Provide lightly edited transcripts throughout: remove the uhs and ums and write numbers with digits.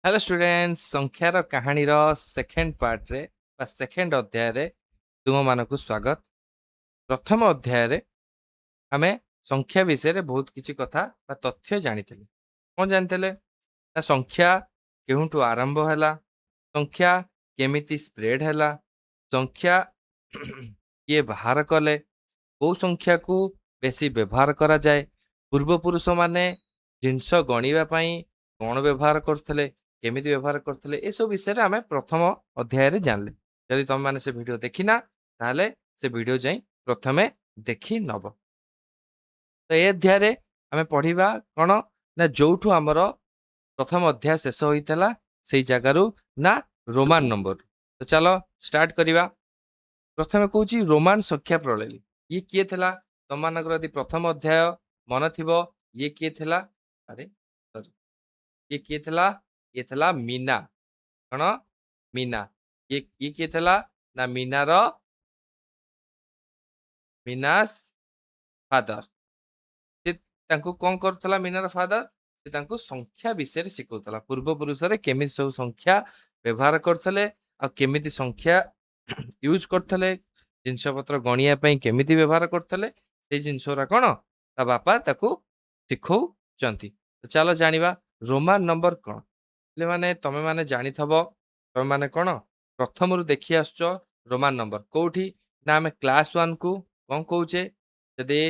Hello students संख्यार कहानीर second part रे बा सेकेंड अध्याय रे तुम मानक स्वागत। प्रथम अध्याय रे आमे संख्या विषय रे बहुत किछि कथा बा तथ्य जानिथिले। कोन जानिथिले ना संख्या केहुंटु आरंभ हैला, संख्या केमिति स्प्रेड हैला, संख्या किए बाहर कले, को संख्या को बेसी व्यवहार करा जाए, पूर्व पुरुष माने जिनस गणिबा पई कोन व्यवहार करथले, केमिति व्यवहार करथले, ए सब विषय रे आमे प्रथम अध्याय रे जानले। यदि तुम माने से वीडियो देखिना ताले से वीडियो जाई प्रथमे देखि नब। तो ए अध्याय रे आमे पढिबा कोन ना जोठु हमर प्रथम अध्याय शेष होइतला सेई जगारू ना रोमान नंबर। तो चलो स्टार्ट करिबा। प्रथमे कहूँ रोमान संख्या प्रणाली ये किए थिला तुम मानकर यदि प्रथम अध्याय मन थिबो ये किए थिला अरे सॉरी ये किए थिला ये थिला मीना कण मीना ये किए थिला ना मीनार मीनास फादर से तांको कोन करथला मीनार फादर से तांको संख्या विषय रे सिखौथला पूर्व पुरुष रे केमिति सब संख्या व्यवहार करथले आ केमिति संख्या यूज करथले जिनस पत्र गणिया पई केमिति व्यवहार करथले से जिनसरा कोन ता बापा ताको सिखौचंती। तो चलो जानिबा रोमान नंबर कोन ले माने तमे माने जानि थबो तमे माने कोन प्रथम रु देखि आछो रोमान नंबर कोठी ना हमें क्लास 1 को कोन कहूचे यदि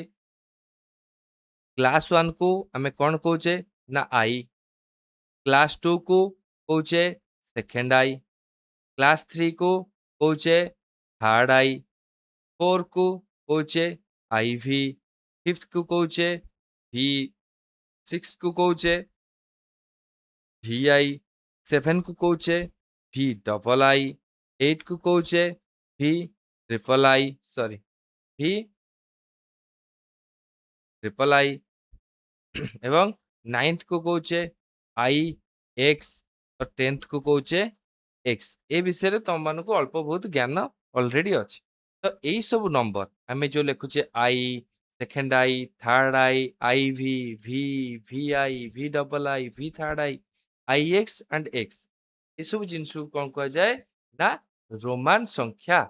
क्लास 1 को आमे कोन कहूचे ना आई, क्लास 2 को कहूचे सेकेंड आई, क्लास 3 को कहूचे थर्ड आई, 4 को कहूचे आईवी, 5th को कहूचे भी, 6 को कहूचे VI, 7 को कहूचे V डबल आई, 8 को कहूचे V triple I sorry V triple I एवं 9th को कहूचे आई एक्स और 10th को कहूचे एक्स ए विषय रे तुम मानक अल्प बहुत ज्ञान ऑलरेडी अछि। तो यही सब नंबर आमे जो लिखुचे I second I third I V V V I V double I V third I X and X ये सब जिनस कौन कह जाए ना रोमान संख्या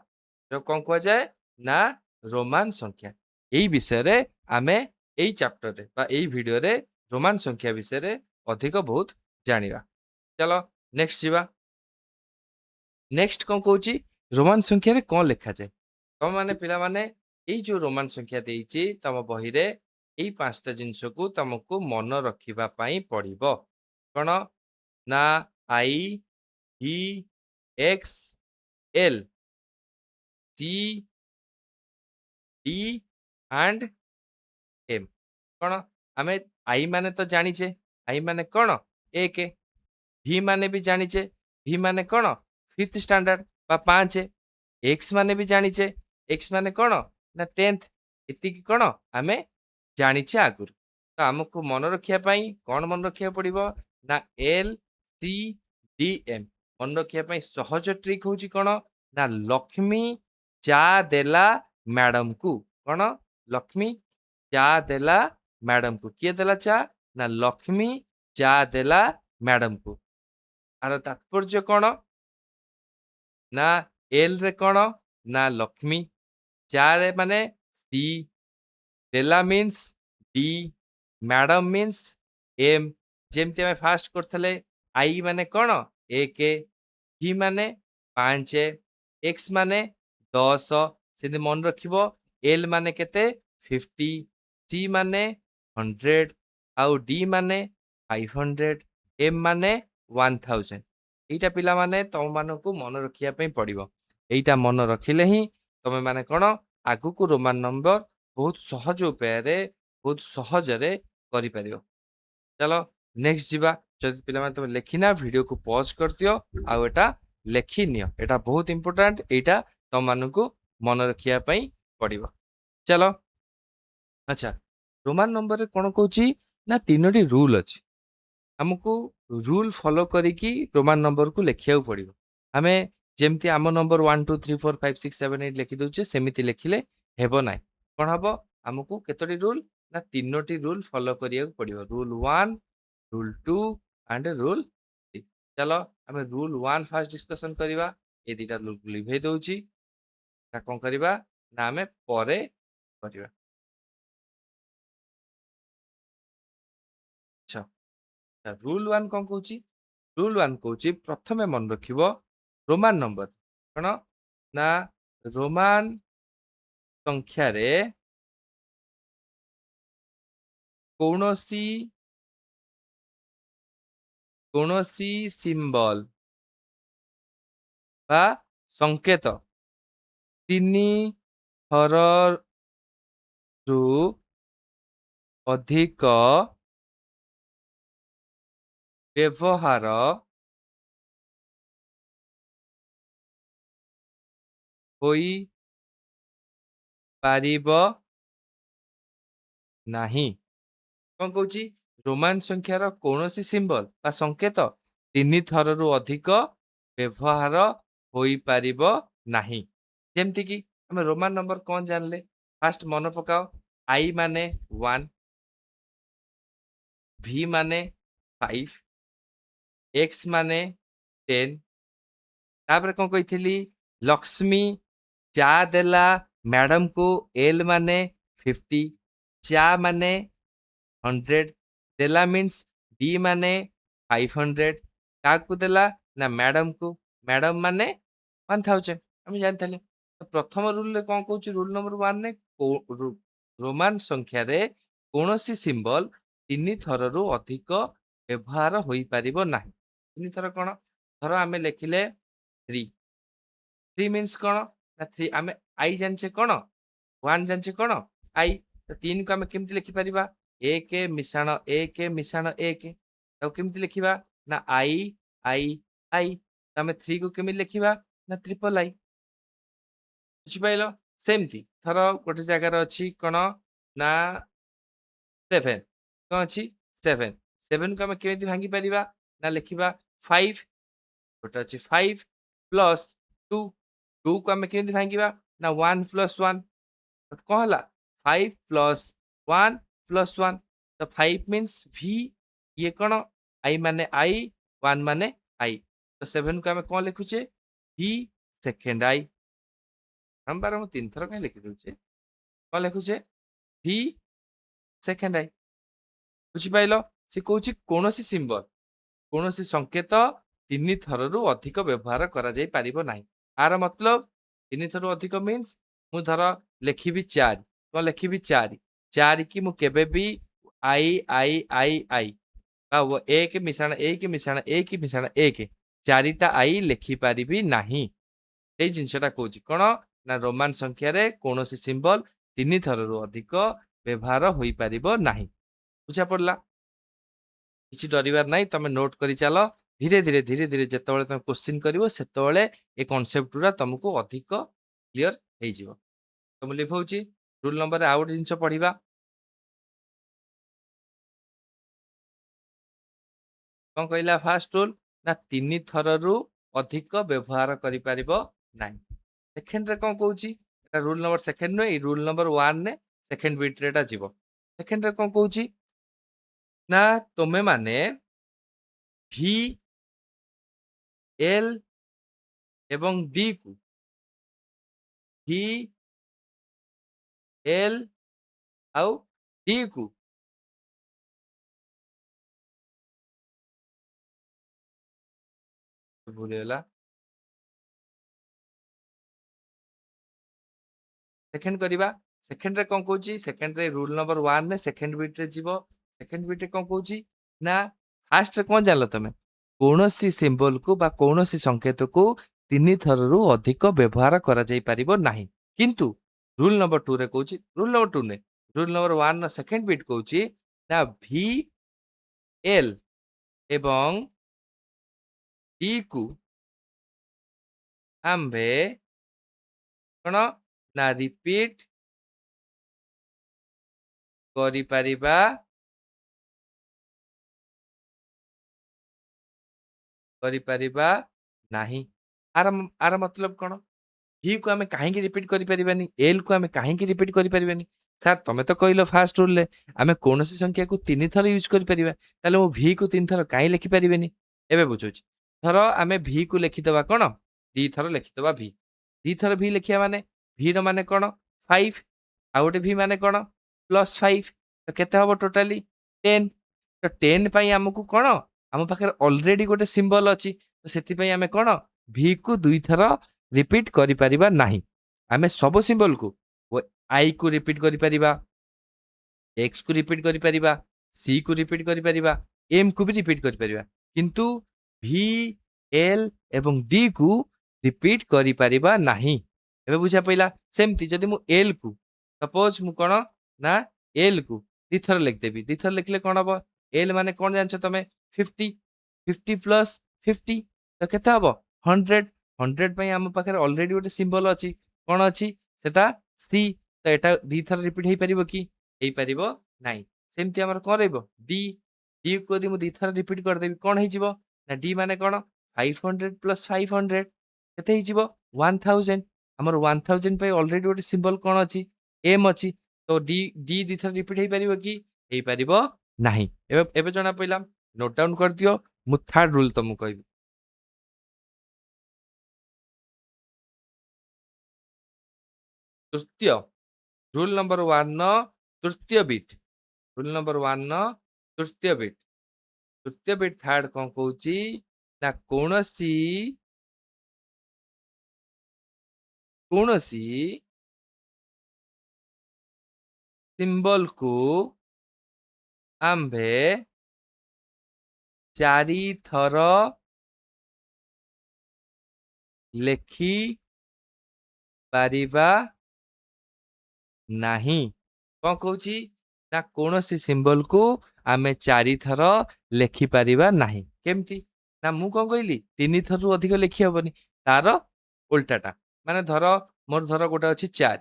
जो कौन कह जाए ना रोमान संख्या यही विषय रे आमे एई चैप्टर रे बा एई वीडियो रे रोमान संख्या विषय रे अधिक बहुत जानिबा। चलो नेक्स्ट जीवा। नेक्स्ट कौन कहूँ रोमान संख्या रे कौन लिखा जाए तुम माने पिला माने एई जो रोमान संख्या देइछि तम बही रे एई पांचटा जिंस को तुमको मन रखिबा पई पड़िबो कोन ना I E X L C D and M कोन आमे आई माने तो जानिचे आई माने कोन एक भि माने भी जानिचे भि माने कोन फिफ्थ स्टैंडर्ड बा 5 एक्स माने भी जानिचे एक्स माने कोन ना 10th इति की कोन आमे जानिचे आगुर तो हमको मन रखिया पई कोन मन रखिया पड़िबो ना एल सी डी एम मन रखिया पई सहज ट्रिक होची कोन ना लक्ष्मी चा देला मैडम को कोन लक्ष्मी चा देला मैडम को किए देला चा ना लक्ष्मी चा देला मैडम को आर तात्पर्य कोन ना एल रे कोन ना लक्ष्मी चा रे माने सी देला means D madam means M जेमती हमें फास्ट करथले आई माने कोन एक ही माने 5 एक्स माने 10 से मन रखिबो एल माने केते 50 सी माने 100 आउ डी माने 500 एम माने 1000 एटा पिला माने तुम मानकु मन रखिया पई पड़िबो एटा मन रखिले ही तमे माने कोन आगु को रोमान नंबर बहुत सहज उपाय रे बहुत सहज रे करि परियो। चलो नेक्स्ट जीवा जदि पिला माने तुम लेखिना वीडियो को पॉज कर दियो आ एटा लेखि नियो एटा बहुत इंपोर्टेंट एटा तुम मानकु मन रखिया पई पड़िबो। चलो अच्छा रोमान नंबर रे कोन कहूची ना तीनोटी रूल अछि हमको रूल फॉलो करिकी रोमान नंबर को लेखिया पड़िबो हमें जेमती आम नंबर 1 2 3 4 5 6 7 8 लिखि दउचे सेमिति लेखिले हेबो नाइ कोन हबो हमको केतोटी रूल ना तीनोटी रूल फॉलो करिया पड़िबो रूल 1 रूल 2 एंड रूल 3 चलो आम रूल 1 फास्ट डिस्कसन करवा। ये दुटा रूल लिभे दौची कौन करवा ना आम पर करवा। अच्छा रूल 1 कौन कौची रूल 1 कौची प्रथमे मन रखिबो रोमान नंबर कौन ना रोमान संख्या रे कौनसी कौनसी सिंबल बा संकेत तीन थर रु अधिक व्यवहार होई पारिबो नाही। कौन कौची रोमान संख्यार कौनसी सिंबल बा संकेत तीन थर रु अधिक व्यवहार होई पारिबो नाही। जेमती कि हमें रोमान नंबर कौन जानले फास्ट मन पकाओ आई माने 1 V माने 5 X माने 10 तापर कौन कही लक्ष्मी चा देला मैडम को एल माने 50 चा माने 100 देला मीन्स डी माने 500 काकू देला ना मैडम माने 1000 हम जानते तो प्रथम रूल रे कौन कहूँ रूल नंबर 1 ने रोमान संख्या रे कौनसी सिंबल तीन थर रु अधिक व्यवहार होई पारिबो नाही। तीन थर कौन धर आम लिखिले 3 3 मीन्स कौन ना 3 आम आई जानचे कौन 1 जानचे कौन आई तो 3 को आम केमती लिखिपर एक मिशाण एक केमती लिखा ना आई आई आई तो आम 3 को केमी लिखा ना ट्रिपल आई बुझिपाइल सेमती थर गोटे जगार अच्छी कौन ना 7 कौन अच्छी 7 7 को आम केमी भांगी पार ना लिखा 5 गोटे अच्छी 5 प्लस 2 2 को आम केमी भांगा ना 1 प्लस 1 कौन है 5 प्लस 1 प्लस 1 तो 5 मीन्स V ये कौन आई माने आई 1 माने आई तो 7 को आम कौन लिखुचे V सेकेंड आई हम बार तीन थर कहीं लिखि दूचे कौन लिखुचे V सेकेंड आई बुझिपाइल सी कौन कौन सिंबल कौन संकेत तीन थर रु अधिक व्यवहार करा जाई पारिबो नाही। आर मतलब तीन थर अधिक मीन्स मु धर लिखी 4 कौन लिखी 4 4 की मु केबे भी आई आई आई आई एक मिशाण एक मिशाण एक मिशाण एक चारिटा आई लिखि पारिबी नाही। ये जिनसटा कौन कौन ना रोमान संख्या रे कौन सिंबल तीन थर रु अधिक व्यवहार होई पारिबो नाही। बुझा पड़ला किसी डरबार ना तुम नोट कर चल धीरे धीरे धीरे धीरे जिते तुम क्वेश्चन कर से कनसेप्ट गुरा तुमको अधिक क्लीयर हो तुम लिखा रूल नंबर आउ गोटे जिन पढ़ा कौन कहला फास्ट रूल ना तीन थर रु अधिक व्यवहार कर सेकेंड रे कौन कौन रूल नंबर सेकेंड नुहे रूल नंबर 1 ने सेकेंड बिट्रे जीव सेकेंड रे कौन कौन ना तुम्हें माने V L एवं D को V L आउ D को भूलगला सेकेंड करवा सेकेंड रे कौन कौन सेकेंड रे रूल नंबर 1 ने सेकेंड बिट्रे जीव सेकेंड बिट्रे कौन कौन ना फास्ट रे कौन जान तुम कौन सिंबल को बा कौन संकेत को तीन थर रु अधिक व्यवहार करा जाई परिबो नाही किंतु रूल नंबर 2 रे कहूची रूल नंबर 2 ने रूल नंबर 1 ना सेकेंड बिट कहूची ना V L एवं D को आम्भे कौन ना रिपीट करि परिबा नहीं। आर आर मतलब कौन V को आम कहीं रिपीट करें एल को आम कहीं रिपीट करें सर तुम तो कहल फास्ट रूल आम कौन संख्या को तीन थर यूज कर V को तीन थर कहीं लिखिपारे एवं बुझे धर आम भी को लिखिदबा कौन दी थर लिखिदबा भी दी थर भी लिखिया माने भी रो माने कौन 5 आ गोटे भी माने कौन +5 तो केते हबो टोटाली 10 तो 10 पई हमकु कौन हम पाखे ऑलरेडी गोटे सिंबल अछि तो सेति पई आमे कौन भी को दुई थर रिपीट करि परिबा नाही आमे सब सिंबल को आई को रिपीट करि परिबा एक्स को रिपीट करि परिबा सी को रिपीट करि परिबा एम को भी रिपीट करि परिबा किंतु भी एल एवं डी को रिपीट करि परिबा नाही एबे बुझा पइला सेमति जदि मु एल को सपोज मु कोन ना एल को दी थर लिख देबी दी थर लिखले कोन हबो एल माने कोन जानछ तमे 50 50 प्लस 50 तो केते हबो 100 100 पई हम पाखर ऑलरेडी गोटे सिंबल अछि कोन अछि सेटा सी तो एटा दी थर रिपीट हेई परिबो की हेई परिबो नाही सेमति हमर कोन रहइबो डी डी को यदि मु दी थर रिपीट कर देबी कोन हेई जिवो ना डी माने कोन 500 प्लस 500 केते हेई जिवो 1000 हमर 1000 पई ऑलरेडी गोटे सिंबल कोन अछि एम अछि तो डी डी दी थर रिपीट हेई परिबो की हेई परिबो नाही एबे एबे जणा पइला नोट डाउन कर दियो मु थर्ड रूल तुमु कहबी तृतीय रूल नंबर 1 न तृतीय बिट रूल नंबर 1 न तृतीय बिट तृतीय बिट थर्ड कोन कहूची ना कोनोसी कोनोसी सिंबल को आंभे 4 थर लेखी पारिबा नाही कौन कहूची ना कोनोसी सिंबल को आमे 4 थर लेखि पारिबा नाही केमती ना मु कौन कहली 3 थर रु अधिक लेखि हबनी तार उल्टाटा माने धर मोर धर गोटे अछि 4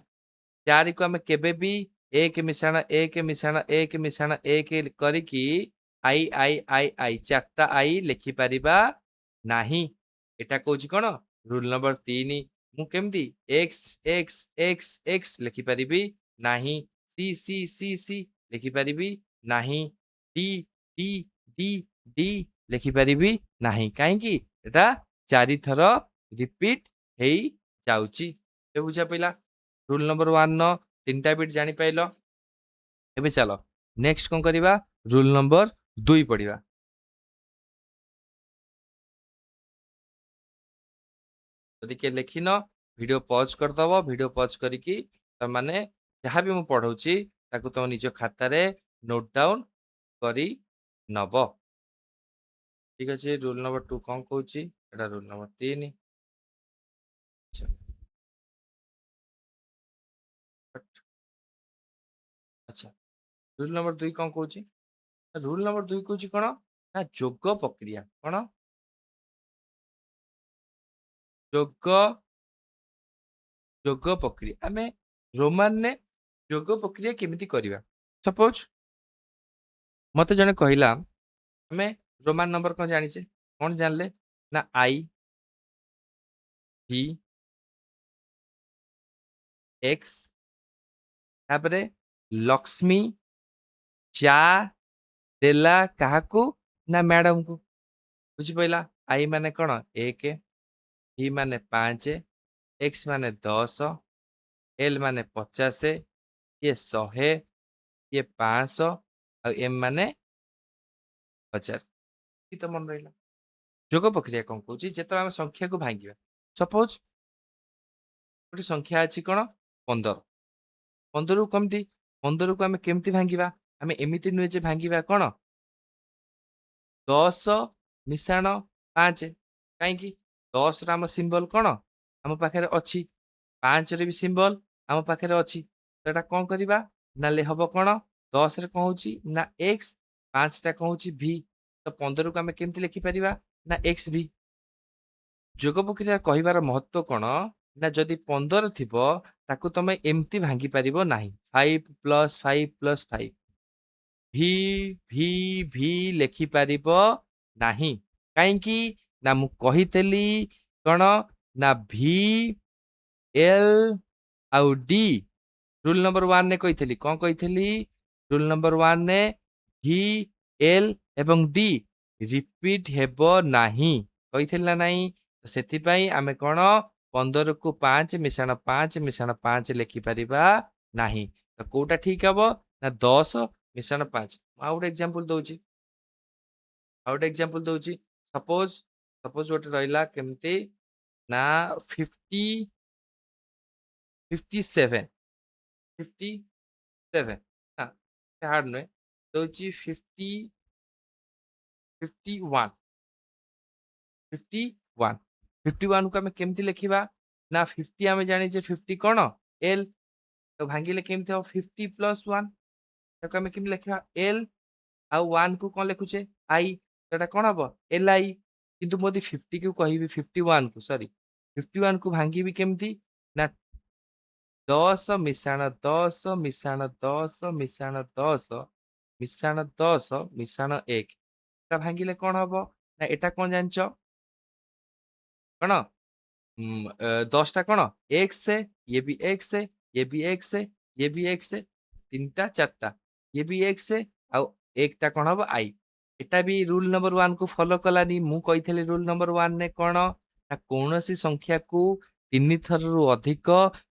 4 को आमे केबे भी एक मिश्रण एक मिश्रण एक मिश्रण एक करिकी आई आई आई आई चारटा आई लेखि पारिबा नाही एटा कहूची कोन रूल नंबर 3 मु केमती एक्स एक्स एक्स एक्स लेखि पारिबी नाही सी सी सी सी लेखि पारिबी नाही डी डी डी डी लेखि पारिबी नाही काहे की एटा 4 थर रिपीट हेई जाउची ए बुझा पइला रूल नंबर 1 न तीनटा बिट जानि पाइलो एबे चलो नेक्स्ट कोन करिबा रूल नंबर 2 पढिबा जदि के लिखिन वीडियो पॉज कर दबो वीडियो पॉज करिकी त माने जहाँ भी मु पढौची ताकू तुम निज खाता रे नोट डाउन करी नब ठीक अछि रूल नंबर 2 कोन कहूची एटा रूल नंबर 3 अच्छा अच्छा रूल नंबर 2 कोन कहूची रूल नंबर 2 कहूची कोन ना जोग प्रक्रिया कोन जोग जोग प्रक्रिया आमे रोमान ने जोग प्रक्रिया केमिति करिवा सपोज मते जने कहिला हमें रोमान नंबर कौन जानिचे कौन जानले ना आई डी एक्स तापरे लक्ष्मी चा देला काहाकू ना मैडम को बुझी पइला आई माने कौन एक डी माने 5 एक्स माने 10 एल माने 50 ये 100 ये 500 और एम माने 1000 की तो मन रहिला जोग प्रक्रिया कौन कहूँ जेतला हम संख्या को भांगिबा सपोज गोटे संख्या अछि कोन 15 15 को कमती 15 को आमे केमती भांगिबा आमे एमिति नुहे जे भांगिबा कोन 10 मिशाण 5 काहे कि 10 रा हम सिंबल कोन हम पाखरे अछि 5 रे भी सिंबल हम पाखरे अछि तो एटा कोन करिबा ना ले हबो कोन 10 रे कोन होची ना x 5 टा कोन होची v तो 15 को आमे केमती लिखि परिबा ना x v जोग प्रक्रिया कहिबार महत्व कोन ना जदि 15 थिबो ताकू तमे एमती भांगी परिबो नाही 5 प्लस 5 प्लस 5 भी भी भी लेखि पारिबो नाही काहे कि ना मु कहितली कोन ना भी एल आउ डी रूल नंबर 1 ने कहितली कोन कहितली रूल नंबर 1 ने भी एल एवं डी रिपीट हेबो नाही କହିଥିଲି ନା ନାଇଁ? ସେଥିପାଇଁ ଆମେ କ'ଣ 15 କୁ 5 ମିଶାଣ 5 ମିଶାଣ 5 ଲେଖିପାରିବା ନାହିଁ। ତ କୋଉଟା ଠିକ ହବ? ନା 10 ମିଶାଣ 5। ଆଉ ଗୋଟେ ଏକ୍ସାମ୍ପଲ ଦଉଛି। ସପୋଜ ଗୋଟେ ରହିଲା କେମିତି ନା 50 57 57 ନା ହାର୍ଡ ନୁହେଁ ଦଉଛି 51 51 କୁ ଆମେ କେମିତି ଲେଖିବା? ନା 50 ଆମେ ଜାଣିଛେ 50 କ'ଣ ଏଲ୍, ତ ଭାଙ୍ଗିଲେ କେମିତି ହବ 50 ପ୍ଲସ୍ 1 ତାକୁ ଆମେ କେମିତି ଲେଖିବା ଏଲ୍ ଆଉ 1 କୁ କ'ଣ ଲେଖୁଛେ ଆଇ, ସେଟା କ'ଣ ହବ ଏଲ୍ ଆଇ। କିନ୍ତୁ ମୁଁ ଯଦି 50 କୁ କହିବି 51 କୁ ସରି 51 କୁ ଭାଙ୍ଗିବି କେମିତି? ନା 10 ମିଶାଣ 10 ମିଶାଣ 10 ମିଶାଣ 10 ମିଶାଣ 10 ମିଶାଣ 1 ଏଟା ଭାଙ୍ଗିଲେ କ'ଣ ହବ? ନା ଏଟା କ'ଣ ଜାଣିଛ? କ'ଣ 10 ଟା କ'ଣ x, ଇଏ ବି x, ଇଏ ବି x, ଇଏ ବି x, 3ଟା 4ଟା ଇଏ ବି x ଆଉ 1 ଟା କ'ଣ ହବ i। ଏଟା ବି ରୁଲ ନମ୍ବର 1 କୁ ଫଲୋ କଲାନି। ମୁଁ କହିଥିଲି ରୁଲ ନମ୍ବର 1 ରେ କ'ଣ ନା କୌଣସି ସଂଖ୍ୟାକୁ 3 ଥରରୁ ଅଧିକ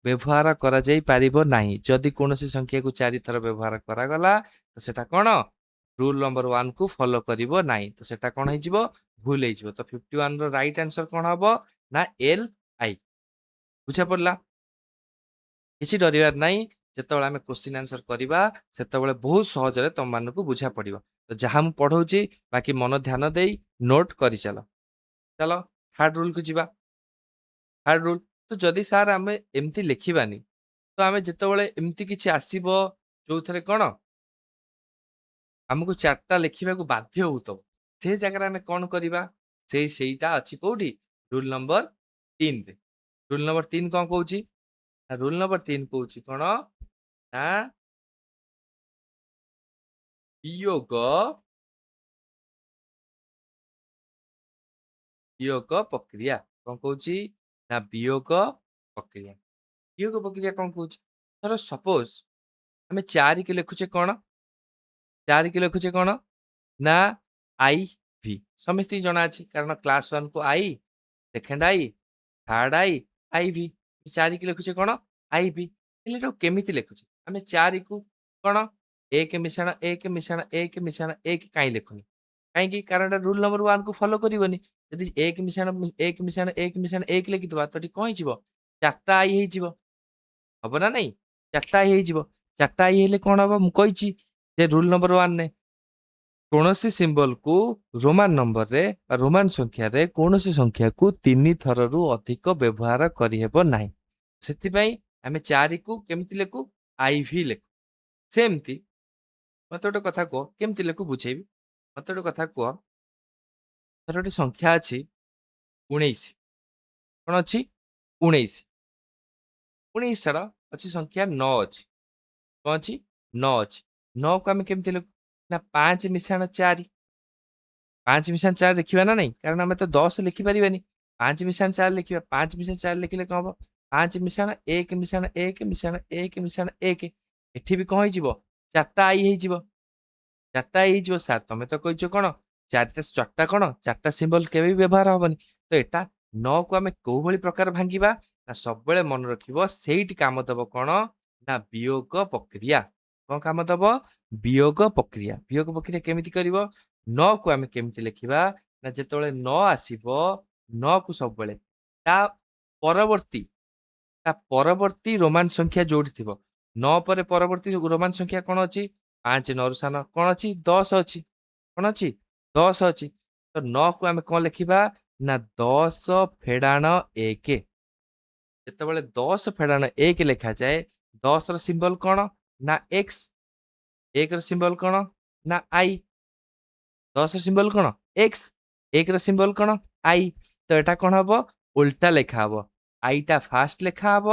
ବ୍ୟବହାର କରାଯାଇ ପାରିବ ନାହିଁ। ଯଦି କୌଣସି ସଂଖ୍ୟାକୁ 4 ଥର ବ୍ୟବହାର କରାଗଲା ତ ସେଟା କ'ଣ ରୁଲ ନମ୍ବର 1 କୁ ଫଲୋ କରିବ ନାହିଁ। ତ ସେଟା କ'ଣ ହେଇଯିବ? ଭୁଲ ହେଇଯିବ। ତ 51 ର ରାଇଟ ଆନ୍ସର କ'ଣ ହବ? ନା ଏଲ୍ ଆଇ। ବୁଝା ପଡିଲା? କିଛି ଡରିବାର ନାହିଁ। ଯେତେବେଳେ ଆମେ କ୍ୱେଶ୍ଚିନ୍ ଆନ୍ସର କରିବା ସେତେବେଳେ ବହୁତ ସହଜରେ ତମମାନଙ୍କୁ ବୁଝା ପଡିବ। ତ ଯାହା ମୁଁ ପଢଉଛି ବାକି ମନ ଧ୍ୟାନ ଦେଇ ନୋଟ କରିଚାଲ। ଚାଲ ଥାର୍ଡ ରୁଲ କୁ ଯିବା। ଥାର୍ଡ ରୁଲ, ତ ଯଦି ସାର୍ ଆମେ ଏମିତି ଲେଖିବାନି ତ ଆମେ ଯେତେବେଳେ ଏମିତି କିଛି ଆସିବ ଯୋଉଥିରେ କ'ଣ ଆମକୁ 4ଟା ଲେଖିବାକୁ ବାଧ୍ୟ ହଉଥିବ, ସେ ଜାଗାରେ ଆମେ କ'ଣ କରିବା? ସେଇଟା ଅଛି କୋଉଠି? ରୁଲ ନମ୍ବର 3 ରେ। ରୁଲ ନମ୍ବର 3 କ'ଣ କହୁଛି? ରୁଲ ନମ୍ବର 3 କହୁଛି କ'ଣ ନା ବିୟୋଗ ପ୍ରକ୍ରିୟା। କ'ଣ କହୁଛି? ନା ବିୟୋଗ ପ୍ରକ୍ରିୟା। ବିୟୋଗ ପ୍ରକ୍ରିୟା କ'ଣ କହୁଛି? ଧର ସପୋଜ ଆମେ 4 କୁ ଲେଖୁଛେ କ'ଣ? 4 କୁ ଲେଖୁଛେ କ'ଣ? ନା ଆଇ ଭି। ସମସ୍ତଙ୍କୁ ଜଣା ଅଛି କାରଣ କ୍ଲାସ 1 କୁ I, second I, third I, I V. 4 କୁ ଲେଖୁଛେ କ'ଣ? I V. ହେଲେ ଏଟାକୁ କେମିତି ଲେଖୁଛେ? ଆମେ 4 କୁ କ'ଣ 1 ମିଶାଣ 1 ମିଶାଣ 1 ମିଶାଣ 1 କାଇଁ ଲେଖୁନି? କାହିଁକି? କାରଣ ଏଟା ରୁଲ ନମ୍ବର 1 କୁ ଫଲୋ କରିବନି। ଯଦି 1 ମିଶାଣ 1 ମିଶାଣ 1 ମିଶାଣ 1 ଲେଖିଦବା ତ ଏଠି କ'ଣ ହେଇଯିବ? 4ଟା ଆଇ ହେଇଯିବ। ହବ ନା ନାଇଁ? 4ଟା ଆଇ ହେଇଯିବ। 4ଟା ଆଇ ହେଲେ କ'ଣ ହବ? ମୁଁ କହିଛି ଯେ ରୁଲ ନମ୍ବର 1 ରେ କୌଣସି ସିମ୍ବଲକୁ ରୋମାନ ନମ୍ବରରେ ବା ରୋମାନ ସଂଖ୍ୟାରେ କୌଣସି ସଂଖ୍ୟାକୁ 3 ଥରରୁ ଅଧିକ ବ୍ୟବହାର କରିହେବ ନାହିଁ। ସେଥିପାଇଁ ଆମେ 4 କୁ କେମିତି ଲେଖୁ? ଆଇ ଭି ଲେଖୁ। ସେମିତି ମତେ ଗୋଟେ କଥା କୁହ, କେମିତି ଲେଖୁ ବୁଝେଇବି। ମତେ ଗୋଟେ କଥା କୁହ, ଧର ଗୋଟେ ସଂଖ୍ୟା ଅଛି 19। କ'ଣ ଅଛି? 19। 19 ଛାଡ଼, ଅଛି ସଂଖ୍ୟା 9 ଅଛି। କ'ଣ ଅଛି? 9 ଅଛି। 9 କୁ ଆମେ କେମିତି ଲେଖୁ? ନା 5 ମିଶାଣ 4। 5 ମିଶାଣ 4 ଲେଖିବା ନା ନାଇଁ? କାରଣ ଆମେ ତ 10 ଲେଖିପାରିବାନି। 5 ମିଶାଣ 4 ଲେଖିବା। 5 ମିଶାଣ 4 ଲେଖିଲେ କ'ଣ ହବ? 5 ମିଶାଣ 1 ମିଶାଣ 1 ମିଶାଣ 1 ମିଶାଣ 1। ଏଠି ବି କ'ଣ ହେଇଯିବ? 4ଟା ଆଇ ହେଇଯିବ। 4ଟା ଆଇ ହେଇଯିବ। ସାର୍ ତମେ ତ କହିଛ କ'ଣ? 4ଟା କ'ଣ? 4ଟା ସିମ୍ବଲ କେବେ ବି ବ୍ୟବହାର ହବନି। ତ ଏଟା 9 କୁ ଆମେ କୋଉ ଭଳି ପ୍ରକାର ଭାଙ୍ଗିବା? ନା ସବୁବେଳେ ମନେ ରଖିବ ସେଇଠି କାମ ଦବ କ'ଣ? ନା ବିୟୋଗ ପ୍ରକ୍ରିୟା। କ'ଣ କାମ ଦବ? ବିୟୋଗ ପ୍ରକ୍ରିୟା। ବିୟୋଗ ପ୍ରକ୍ରିୟା କେମିତି କରିବ? 9 କୁ ଆମେ କେମିତି ଲେଖିବା? ନା ଯେତେବେଳେ 9 ଆସିବ 9 କୁ ସବୁବେଳେ ତା ପରବର୍ତ୍ତୀ ରୋମାନ ସଂଖ୍ୟା ଯୋଉଠି ଥିବ 9 ପରେ ପରବର୍ତ୍ତୀ ରୋମାନ ସଂଖ୍ୟା କ'ଣ ଅଛି? 5 9 ରୁ ସାନ କ'ଣ ଅଛି? 10 ଅଛି। କ'ଣ ଅଛି? 10 ଅଛି। ତ 9 କୁ ଆମେ କ'ଣ ଲେଖିବା? ନା 10 ଫେଡାଣ 1। ଯେତେବେଳେ 10 ଫେଡାଣ 1 ଲେଖାଯାଏ 10 ର ସିମ୍ବଲ କ'ଣ? ନା x। 1 ର ସିମ୍ବଲ କ'ଣ? ନା i। 10 ର ସିମ୍ବଲ କ'ଣ? x। 1 ର ସିମ୍ବଲ କ'ଣ? i। ତ ଏଟା କ'ଣ ହବ? ଉଲ୍ଟା ଲେଖା ହବ। i ଟା ଫାଷ୍ଟ ଲେଖା ହବ,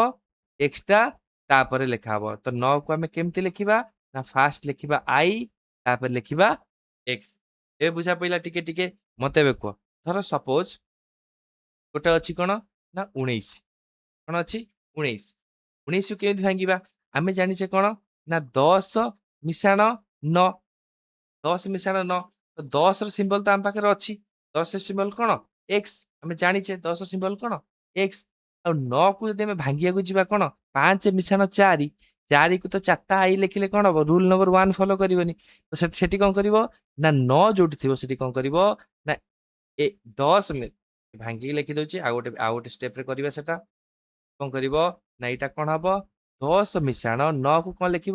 x ଟା ତାପରେ ଲେଖା ହବ। ତ 9 କୁ ଆମେ କେମିତି ଲେଖିବା? ନା ଫାଷ୍ଟ ଲେଖିବା i, ତାପରେ ଲେଖିବା x। ଏବେ ବୁଝା ପଇଲା ଟିକେ ଟିକେ? ମତେ ଏବେ କୁହ, ଧର ସପୋଜ ଗୋଟେ ଅଛି କ'ଣ? ନା 19। କ'ଣ ଅଛି? 19। 19 କୁ କେମିତି ଭାଙ୍ଗିବା? ଆମେ ଜାଣିଛେ କ'ଣ? ନା 10 ମିଶାଣ 9। 10 ମିଶାଣ 9। ତ 10 ର ସିମ୍ବଲ ତ ଆମ ପାଖରେ ଅଛି। 10 ର ସିମ୍ବଲ କ'ଣ? एक्स आम जाने 10 सिंबल कौन एक्स आ 9 को जब भांगिया जा कौन 5 मिशाण 4 4 को तो 4टा आई लिखिले कौन हम रूल नंबर 1 फॉलो करनी तो सेठी कौन कर ना 9 जोटी थी सेठी कौन कर ना 10 भांगिक लिखि दଉଛି ଆଉ ଗୋଟେ स्टेप रे करबा सेटा कौन कर ना यहाँ कौन हम 10 मिशाण 9 को कौन लिख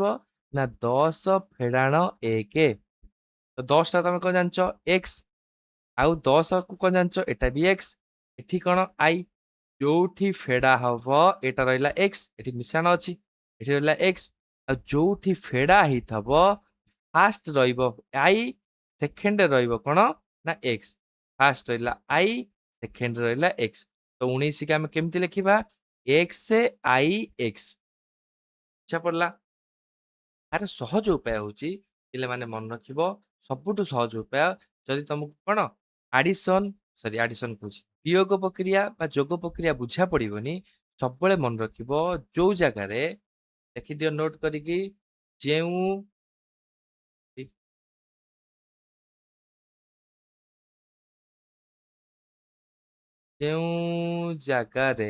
ना 10 फेड़ाण 1 तो 10 टा तुम कौन जानच एक्स आउ 10 को कौन जानच एटा भी एक्स एठी कौन आई जोठी फेड़ा हम एटा रहा एक्स एठी मिशाण अच्छी एठी रहा एक्स आ जोठी फेड़ा ही थब फास्ट आई सेकेंड कौन ना एक्स फास्ट रहा आई सेकेंड रहा एक्स तो 19 के आम केमती लिखा एक्स आई एक्स इच्छा पड़ला यार सहज उपाय हूँ पे मन रख सबुठ सहज उपाय जदि तुमको कौन आडिशन सरी आडिशन कह वियोग प्रक्रिया जोग प्रक्रिया बुझा पड़ोनी सब मन रख जो जगार देखी नोट करी जगार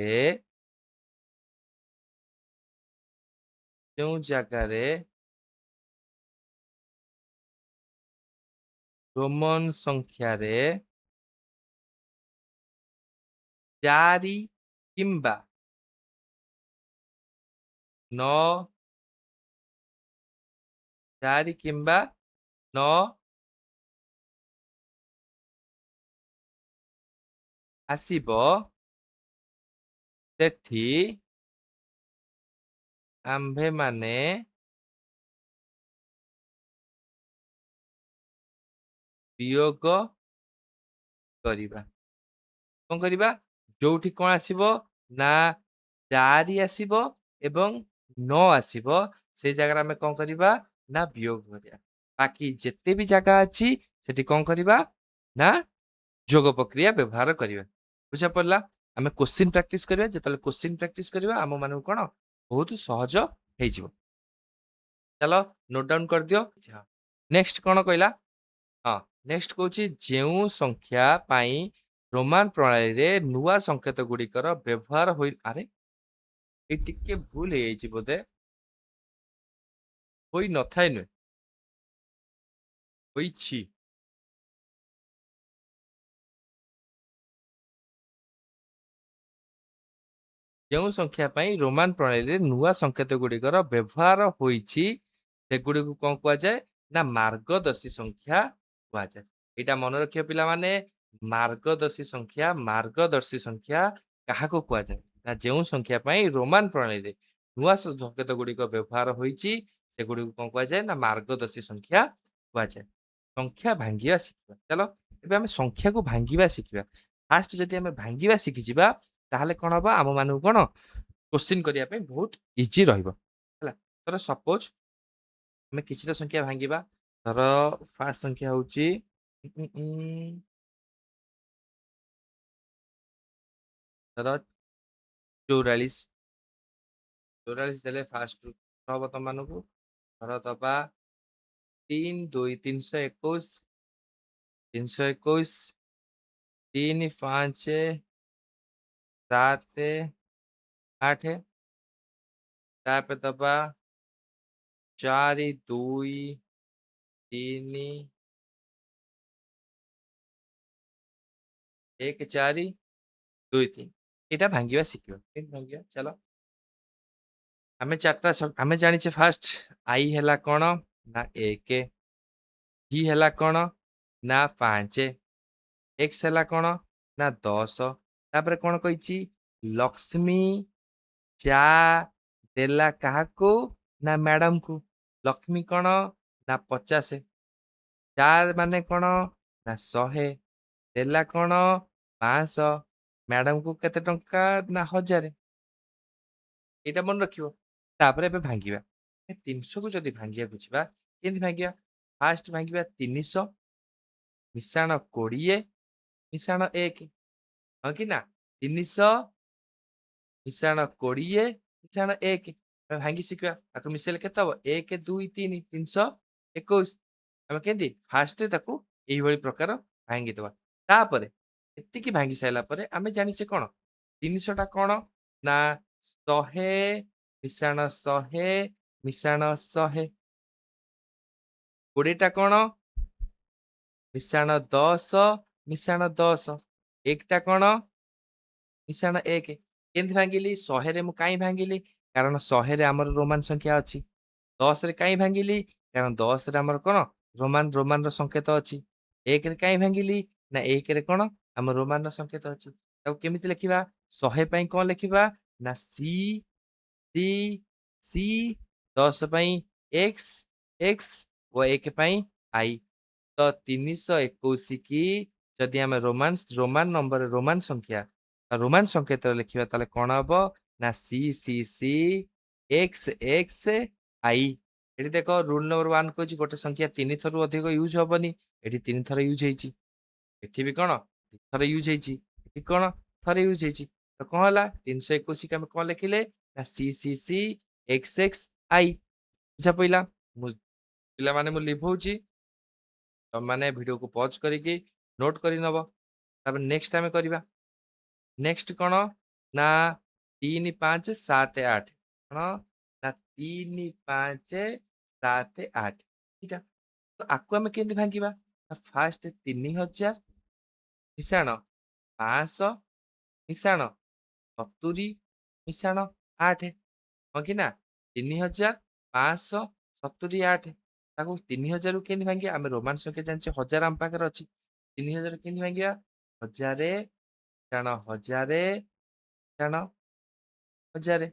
रोमन संख्यार 4 किंबा 9 4 किंबा 9 आसीबो सेठी आम्भे माने वियोग करिबा कौन करिबा जोठी कौन आसीबो ना 4 आसीबो एवं 9 आसीबो से जगह आमे कौन करिबा ना वियोग करिया बाकी जेते भी जगह अछि सेठी कौन करिबा ना जोग प्रक्रिया व्यवहार करिबा बुझा पड़ला आमे क्वेश्चन प्रैक्टिस करिबा जेतले क्वेश्चन प्रैक्टिस करिबा आम मानु कोन बहुत सहज हे जिवो चलो नोट डाउन कर दियो नेक्स्ट कौन कहला हाँ नेक्स्ट कहूँ जो संख्या पाई रोमान प्रणाली रे नुआ संकेत गुड़िकर व्यवहार हो अरे ये टिके भूल हो जाइए बोधे होई न थाए नुहे होइछि जो संख्या पाई रोमान प्रणाली रे नुआ संकेत गुड़िकर व्यवहार होइछि सेगुड़ी को कौन कह जाए ना मार्गदर्शी संख्या कह जाए यहाँ मन रखिए पिला माने मार्गदर्शी संख्या क्या कह जाए ना जो संख्या पाई रोमान प्रणाली रे नुआ संकेत गुड़िक व्यवहार होइछि सेगुड़ी को कौन कह जाए ना मार्गदर्शी संख्या कह जाए संख्या भांगिया शिखा चलो एबे आमे संख्या को भांगिबा शिखिबा फास्ट जदि आमे भांगिबा शिखि जिबा ताहले कोन हबा आम मानु कोन क्वेश्चन करिया पे बहुत इजी रहइबो हला तर सपोज आमे किछिटा संख्या भांगिबा तर फास्ट संख्या होउची तर 44 44 देले फास्ट हबो त मानुको तर दबा 3 2 321 321 3 5 7 8 तापर दबा 4 2 3 1 4 2 3 एटा भांगिबा शिखिबा केन भांगिबा चलो आमे चारटा आमे जानिछे फास्ट आई हैला कोन ना 1 ही हैला कोन ना 5 एक्स हैला कोन ना 10 तापर कोन कहिछि लक्ष्मी चा देला काहाको ना मैडम को लक्ष्मी कोन ना 50 चार माने कोन ना 100 देला कोन 500 मैडम को केते टंका ना 1000 एटा मन रखियो तापर एबे भांगिबा 300 को जदि भांगिया बुझिबा केंति भांगिया फास्ट भांगिबा 300 मिशाण 20 मिशाण 1 हाँ कि ना 300 मिशाण 20 मिशाण 1 भांगी शिखिबा ताको मिसेले केते हबो 1 2 3 321 ଆମେ କେମିତି ଫାଷ୍ଟ ତାକୁ ଏଇଭଳି ପ୍ରକାର ଭାଙ୍ଗିଦବା ତାପରେ ଏତିକି ଭାଙ୍ଗି ସାରିଲା ପରେ ଆମେ ଜାଣିଛେ କଣ? ଜିନିଷଟା କଣ? ନା 100 ମିଶାଣ 100 ମିଶାଣ 100। 20ଟା କଣ? ମିଶାଣ 10 ମିଶାଣ 10। 1ଟା କଣ? ମିଶାଣ 1। କେମିତି ଭାଙ୍ଗିଲି? 100ରେ ମୁଁ କାଇଁ ଭାଙ୍ଗିଲି? କାରଣ 100ରେ ଆମର ରୋମାନ ସଂଖ୍ୟା ଅଛି। 10ରେ କାଇଁ ଭାଙ୍ଗିଲି? କାରଣ 10ରେ ଆମର କଣ? ରୋମାନର ସଂକେତ ଅଛି। 1ରେ କାଇଁ ଭାଙ୍ଗିଲି? ନା 1ରେ କଣ? ଆମ ରୋମାନର ସଂକେତ ଅଛି। ତାକୁ କେମିତି ଲେଖିବା? 100 ପାଇଁ କଣ ଲେଖିବା? ନା ସି ସି 10 ପାଇଁ ଏକ୍ସ ଏକ୍ସ ଓ 1 ପାଇଁ ଆଇ। ତ 321 କି ଯଦି ଆମେ ରୋମାନ ସଂଖ୍ୟା ରୋମାନ ସଂକେତ ଲେଖିବା ତାହେଲେ କଣ ହବ? ନା ସି ଏକ୍ସ ଏକ୍ସ ଆଇ। ଏଠି ଦେଖ ରୁଲ ନମ୍ବର 1 କହୁଛି ଗୋଟେ ସଂଖ୍ୟା 3 ଥରରୁ ଅଧିକ ୟୁଜ ହବନି। ଏଠି 3 ଥର ୟୁଜ ହେଇଛି। ଏଠି ବି କଣ? 3 ଥର ୟୁଜ ହେଇଛି। ଏଠି କଣ? ଥରେ ୟୁଜ ହେଇଛି। ତ କଣ ହେଲା? 321 କି ଆମେ କଣ ଲେଖିଲେ? ନା ସି ଏକ୍ସ ଏକ୍ସ ଆଇ। ବୁଝା ପଇଲା? ମୁଁ ପିଲାମାନେ ମୁଁ ଲିଭଉଛି। ତମମାନେ ଭିଡିଓକୁ ପଜ କରିକି ନୋଟ କରି ନବ। ତାପରେ ନେକ୍ସଟ ଆମେ କରିବା। ନେକ୍ସଟ କଣ? ନା 3 5 7 8। କଣ? ନା 3 5 7 8। ଏଇଟା। ତ ଆକୁ ଆମେ କେମିତି ଭାଙ୍ଗିବା? ନା ଫାଷ୍ଟ 3000 ମିଶାଣ 500 ମିଶାଣ 70 ମିଶାଣ 8। ହଁ କି ନା? 3578। ତାକୁ 3000ରୁ କେମିତି ଭାଙ୍ଗିବା? ଆମେ ରୋମାନ ସଂଖ୍ୟା ଜାଣିଛେ 1000 ଆମ ପାଖରେ ଅଛି। 3000 କେମିତି ଭାଙ୍ଗିବା? 1000 ମିଶାଣ 1000 ମିଶାଣ 1000।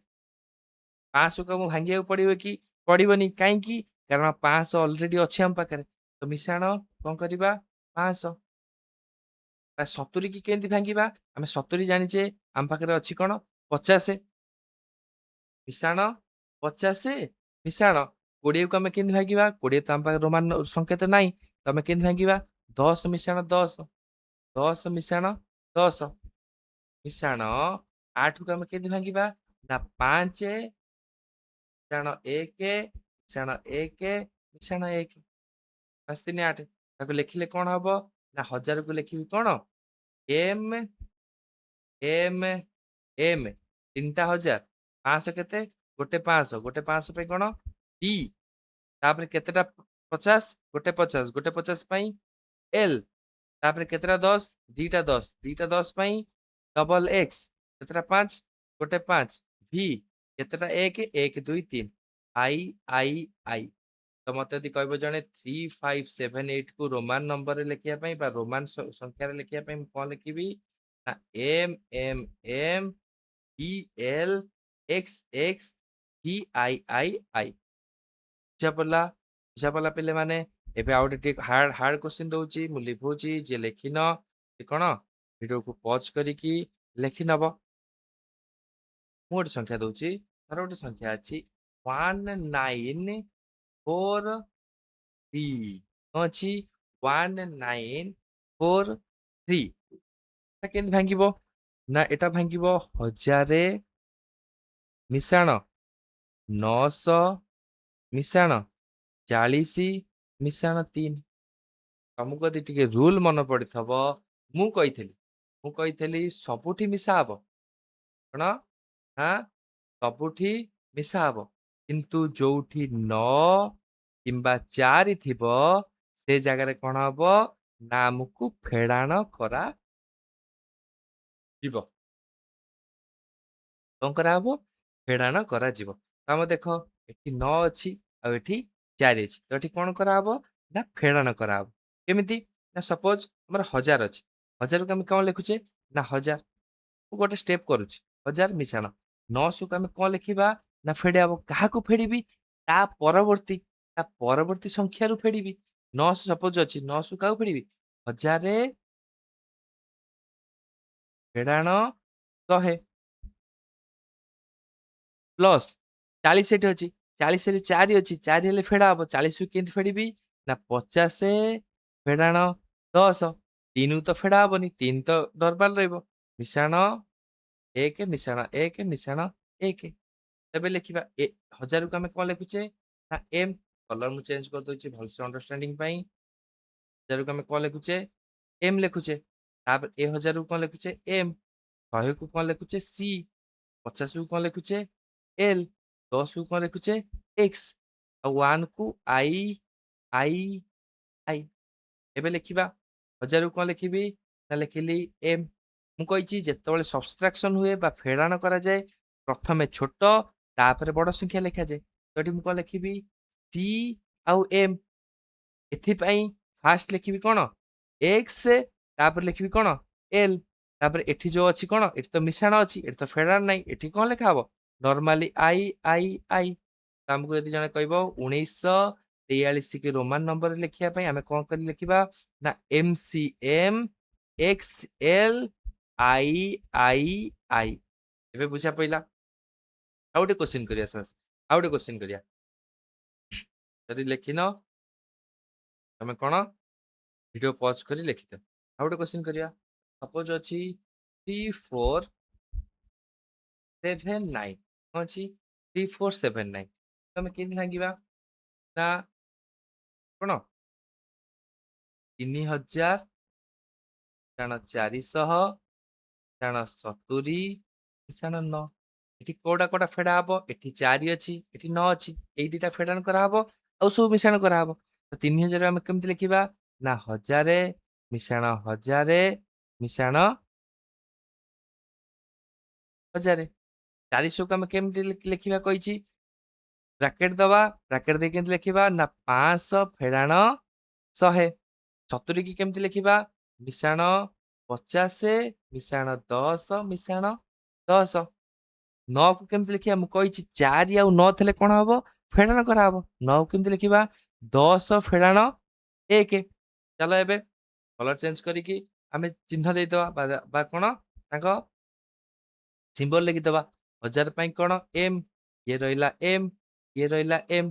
500କୁ ଆମକୁ ଭାଙ୍ଗିବାକୁ ପଡିବ କି? ପଡିବନି। କାହିଁକି? କାରଣ 500 ଅଲରେଡି ଅଛି ଆମ ପାଖରେ। ତ ମିଶାଣ କଣ କରିବା? 500। 70 କି କେମିତି ଭାଙ୍ଗିବା? ଆମେ 70 ଜାଣିଛେ ଆମ ପାଖରେ ଅଛି କଣ? 50 ମିଶାଣ 50 ମିଶାଣ 20କୁ ଆମେ କେମିତି ଭାଙ୍ଗିବା? 20 ତ ଆମ ପାଖରେ ରୋମାନ ସଂକେତ ନାହିଁ। ତ ଆମେ କେମିତି ଭାଙ୍ଗିବା? 10 ମିଶାଣ 10। 10 ମିଶାଣ 10 ମିଶାଣ 8କୁ ଆମେ କେମିତି ଭାଙ୍ଗିବା? ନା 5 ମିଶାଣ 1 ମିଶାଣ 1 ମିଶାଣ 1। 5 3 8। ତାକୁ ଲେଖିଲେ କଣ ହବ? ନା 1000କୁ ଲେଖିବି କଣ? M M M 3ଟା 1000। 500 କେତେ? ଗୋଟେ 500। ଗୋଟେ 500 ପାଇଁ କଣ? ଟି। ତାପରେ କେତେଟା 50? ଗୋଟେ 50। ଗୋଟେ 50 ପାଇଁ ଏଲ। ତାପରେ କେତେଟା 10? ଦିଟା 10। ଦିଟା 10 ପାଇଁ ଡବଲ ଏକ୍ସ। କେତେଟା 5? ଗୋଟେ 5। ଭି କେତେଟା 1? 1 2 3। I I I. ତ ମତେ ଯଦି କହିବ ଜଣେ 3578 କୁ ରୋମାନ ନମ୍ବରରେ ଲେଖିବା ପାଇଁ ବା ରୋମାନ ସଂଖ୍ୟାରେ ଲେଖିବା ପାଇଁ ମୁଁ କଣ ଲେଖିବି? ନା M M M E L X X V I I I. ବୁଝା ପଡିଲା? ବୁଝା ପଡିଲା ପିଲାମାନେ? ଏବେ ଆଉ ଗୋଟେ ଟିକେ ହାର୍ଡ ହାର୍ଡ କ୍ୱେଶ୍ଚିନ୍ ଦଉଛି। ମୁଁ ଲିଭଉଛି। ଯିଏ ଲେଖିନ ସେ କଣ? ଭିଡିଓକୁ ପଜ କରିକି ଲେଖି ନବ। ମୁଁ ଗୋଟେ ସଂଖ୍ୟା ଦଉଛି। ଧର ଗୋଟେ ସଂଖ୍ୟା ଅଛି 1943। କଣ ଅଛି? 1943। এটা କେମିତି ଭାଙ୍ଗିବ? ନା ଏଟା ଭାଙ୍ଗିବ 1000 ମିଶାଣ 900 ମିଶାଣ 40 ମିଶାଣ 3। ତମକୁ ଯଦି ଟିକେ ରୁଲ ମନେ ପଡିଥିବ, ମୁଁ କହିଥିଲି ସବୁଠି ମିଶା ହବ। କଣ? ନା ସବୁଠି ମିଶା ହବ। କିନ୍ତୁ ଯୋଉଠି 9 କିମ୍ବା 4 ଥିବ ସେ ଜାଗାରେ କଣ ହବ? ନା ଆମକୁ ଫେଡାଣ କରାଯିବ। କଣ କରାହବ? ଫେଡାଣ କରାଯିବ। ତ ଆମେ ଦେଖ ଏଠି 9 ଅଛି ଆଉ ଏଠି 4 ଅଛି। ତ ଏଠି କଣ କରାହବ? ନା ଫେଡାଣ କରାହବ। କେମିତି? ନା ସପୋଜ ଆମର 1000 ଅଛି। 1000କୁ ଆମେ କଣ ଲେଖୁଛେ? ନା 1000। ମୁଁ ଗୋଟେ ଷ୍ଟେପ କରୁଛି। 1000 ମିଶାଣ 900କୁ ଆମେ କଣ ଲେଖିବା? ନା ଫେଡା ହବ। କାହାକୁ ଫେଡିବି? ତା ପରବର୍ତ୍ତୀ ସଂଖ୍ୟାରୁ ଫେଡିବି। 900 ସପୋଜ ଅଛି। 900 କାହାକୁ ଫେଡିବି? 1000 ଫେଡାଣ 100 ପ୍ଲସ୍ 40 ଏଠି ଅଛି। 40ରେ 4 ଅଛି। 4 ହେଲେ ଫେଡା ହବ। 40କୁ କେମିତି ଫେଡିବି? ନା 50 ଫେଡାଣ 10। 3କୁ ତ ଫେଡା ହବନି। 3 ତ ନର୍ମାଲ ରହିବ। ମିଶାଣ 1 ମିଶାଣ 1 ମିଶାଣ 1। ତେବେ ଲେଖିବା 1000କୁ ଆମେ କଣ ଲେଖୁଛେ? ନା ଏମ୍। କଲର ମୁଁ ଚେଞ୍ଜ କରିଦଉଛି ଭଲସେ ଅଣ୍ଡରଷ୍ଟାଣ୍ଡିଂ ପାଇଁ। 1000କୁ ଆମେ କଣ ଲେଖୁଛେ? ଏମ୍ ଲେଖୁଛେ। तापर ए 1000 को कौन लिखुचे एम, 100 को कौन लिखुचे सी, 50 को कौन लिखुचे एल, 10 को कौन लिखुचे एक्स, और 1 को आई आई। ଏବେ ଲେଖିବା 1000 କୁ କଣ ଲେଖିବି ନା ଲେଖିଲି m। ମୁଁ କହିଛି ଯେତେବେଳେ ସବଷ୍ଟ୍ରାକ୍ସନ ହୁଏ ବା ଫେଡାଣ କରାଯାଏ ପ୍ରଥମେ ଛୋଟ ତାପରେ ବଡ ସଂଖ୍ୟା ଲେଖାଯାଏ। ତ ଏଠି ମୁଁ କଣ ଲେଖିବି c ଆଉ m। ଏଥିପାଇଁ ଫାଷ୍ଟ ଲେଖିବି କଣ x, ତାପରେ ଲେଖିବି କଣ l, ତାପରେ ଏଠି ଯୋଉ ଅଛି କଣ ଏଠି ତ ମିଶାଣ ଅଛି, ଏଠି ତ ଫେଡାଣ ନାହିଁ, ଏଠି କଣ ଲେଖା ହବ ନର୍ମାଲି I। ତ ଆମକୁ ଯଦି ଜଣେ କହିବ 1943 କି ରୋମାନ ନମ୍ବରରେ ଲେଖିବା ପାଇଁ ଆମେ କଣ କରି ଲେଖିବା ନା MCM XL I। ଏବେ ବୁଝା ପଇଲା। ଆଉ ଗୋଟେ କ୍ୱେଶ୍ଚିନ୍ କରିବା ସାର୍, ଆଉ ଗୋଟେ କ୍ୱେଶ୍ଚିନ୍ କରିବା। ଯଦି ଲେଖିନ ତମେ କଣ ଭିଡିଓ ପଜ କରି ଲେଖିଦିଅ। ଆଉ ଗୋଟେ କ୍ୱେଶ୍ଚିନ୍ କରିବା। ସପୋଜ ଅଛି 3479 କଣ ଅଛି 3479। ତମେ କେମିତି ଭାଙ୍ଗିବା ନା କଣ 3000 ମିଶାଣ 400 ମିଶାଣ 70 ମିଶାଣ 9। ଏଠି କୋଉଟା କୋଉଟା ଫେଡା ହବ ଏଠି 4 ଅଛି ଏଠି 9 ଅଛି, ଏଇ ଦିଟା ଫେଡାଣ କରାହବ ଆଉ ସବୁ ମିଶାଣ କରାହବ। ତ 3000 ଆମେ କେମିତି ଲେଖିବା ନା 1000 ମିଶାଣ 1000 ମିଶାଣ 1000। 400 କୁ ଆମେ କେମିତି ଲେଖିବା କହିଛି ବ୍ରାକେଟ ଦବା, ବ୍ରାକେଟ ଦେଇକି କେମିତି ଲେଖିବା ନା 500 ଫେଡାଣ 100। 70 କି କେମିତି ଲେଖିବା ମିଶାଣ 50 ମିଶାଣ 10 ମିଶାଣ 10। 9 କୁ କେମିତି ଲେଖିବା ମୁଁ କହିଛି 4 ଆଉ 9 ଥିଲେ କଣ ହବ ଫେଡାଣ କରାହବ। 9 କୁ କେମିତି ଲେଖିବା 10 ଫେଡାଣ 1। ଚାଲ ଏବେ କଲର ଚେଞ୍ଜ କରିକି ଆମେ ଚିହ୍ନ ଦେଇଦବା ବା କଣ ତାଙ୍କ ସିମ୍ବଲ ଲେଖିଦବା। 1000 ପାଇଁ କଣ m, ଇଏ ରହିଲା m, ଇଏ ରହିଲା m।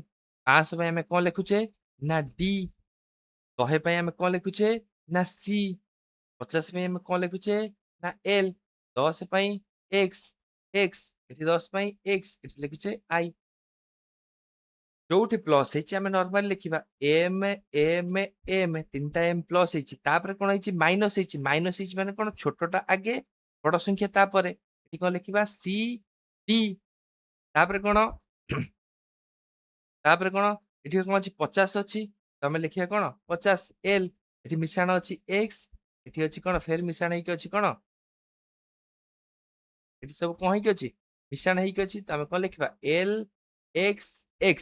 500 ପାଇଁ ଆମେ କଣ ଲେଖୁଛେ ନା d, 100 ପାଇଁ ଆମେ କଣ ଲେଖୁଛେ ନା c, 50 ପାଇଁ ଆମେ କଣ ଲେଖୁଛେ ନା l, 10 ପାଇଁ x, ଏଠି 10 ପାଇଁ x, ଏଠି ଲେଖୁଛେ i। ଯୋଉଠି ପ୍ଲସ୍ ହେଇଛି ଆମେ ନର୍ମାଲି ଲେଖିବା m m m, ତିନିଟା m ପ୍ଲସ୍ ହେଇଛି ତାପରେ କଣ ହେଇଛି ମାଇନସ୍ ହେଇଛି, ମାଇନସ୍ ହେଇଛି ମାନେ କଣ ଛୋଟଟା ଆଗେ ବଡ ସଂଖ୍ୟା ତାପରେ। ଏଠି କଣ ଲେଖିବା c d, ତାପରେ କଣ ତାପରେ କଣ ଏଠି କଣ ଅଛି 50 ଅଛି ତ ଆମେ ଲେଖିବା କଣ 50 l। ଏଠି ମିଶାଣ ଅଛି x, ଏଠି ଅଛି କଣ ଫେର ମିଶାଣ ହେଇକି ଅଛି କଣ ଏଠି ସବୁ କଣ ହେଇକି ଅଛି ମିଶାଣ ହେଇକି ଅଛି। ତ ଆମେ କଣ ଲେଖିବା l x x,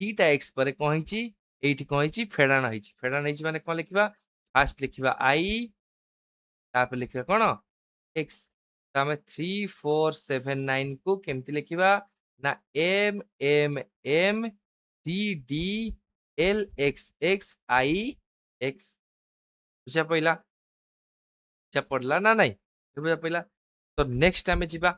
ଦିଟା x ପରେ କଣ ହେଇଛି ଏଇଠି କଣ ହେଇଛି ଫେଡାଣ ହେଇଛି। ଫେଡାଣ ହେଇଛି ମାନେ କଣ ଲେଖିବା ଫାଷ୍ଟ ଲେଖିବା i, ତାପରେ ଲେଖିବା କଣ x। ତ ଆମେ 3479 କୁ କେମିତି ଲେଖିବା ନା m m m c d l x x i x। ବୁଝା ପଇଲା, ବୁଝା ପଡିଲା ନା ନାଇଁ ବୁଝା ପଇଲା। ତ ନେକ୍ସଟ ଆମେ ଯିବା